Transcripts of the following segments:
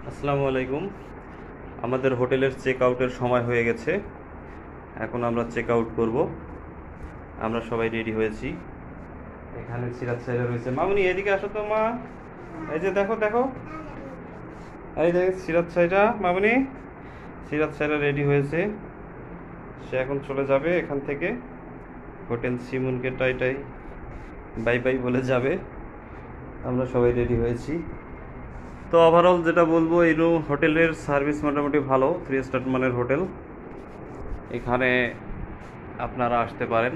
আসসালামু আলাইকুম। আমাদের হোটেলের চেক আউটের সময় হয়ে গেছে। এখন আমরা চেক আউট করব। আমরা সবাই রেডি হয়েছি। এখানে সিরাত সাহেরা রয়েছে। মামুনি এদিকে আসো তো মা। এই যে দেখো দেখো, এই দেখ সিরাত সাহেরা। মামুনি, সিরাত সাহেরা রেডি হয়েছে। সে এখন চলে যাবে এখান থেকে। হোটেল সিমুনকে টাই টাই বাই বাই বলে যাবে। আমরা সবাই রেডি হয়েছি। তো ওভারঅল যেটা বলবো, এই হোটেলের সার্ভিস মোটামুটি ভালো, 3 স্টার মানের হোটেল। এখানে আপনারা আসতে পারেন।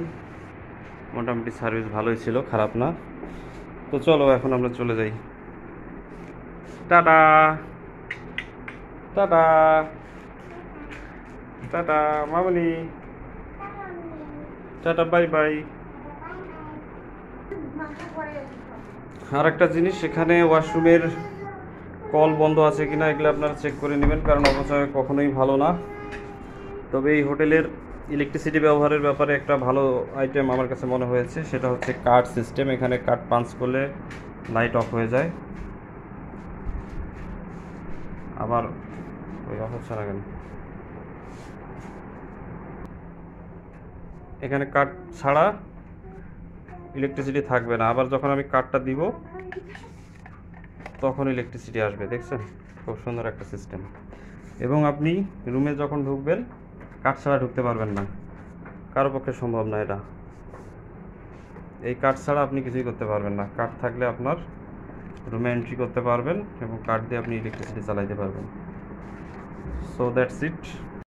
মোটামুটি সার্ভিস ভালোই ছিল, খারাপ না। তো চলো এখন আমরা চলে যাই। টাটা টাটা টাটা মামনি, টাটা বাই বাই। আর একটা জিনিস, এখানে ওয়াশরুমের কল বন্ধ আছে কিনা এগুলো আপনারা চেক করে নেবেন, কারণ অপচয় কখনোই ভালো না। তবে এই হোটেলের ইলেকট্রিসিটি ব্যবহারের ব্যাপারে একটা ভালো আইটেম আমার কাছে মনে হয়েছে, সেটা হচ্ছে কার্ড সিস্টেম। এখানে কার্ড পাঞ্চ করলে লাইট অফ হয়ে যায়। আবার ওই অফ হচ্ছে না কেন? এখানে কার্ড ছাড়া ইলেকট্রিসিটি থাকবে না। আবার যখন আমি কার্ডটা দিব তখন ইলেকট্রিসিটি আসবে। দেখছেন, খুব সুন্দর একটা সিস্টেম। এবং আপনি রুমে যখন ঢুকবেন কার্ড ছাড়া ঢুকতে পারবেন না, কারো পক্ষে সম্ভব না এটা। এই কার্ড ছাড়া আপনি কিছুই করতে পারবেন না। কার্ড থাকলে আপনার রুমে এন্ট্রি করতে পারবেন এবং কার্ড দিয়ে আপনি ইলেকট্রিসিটি চালাইতে পারবেন। So that's it.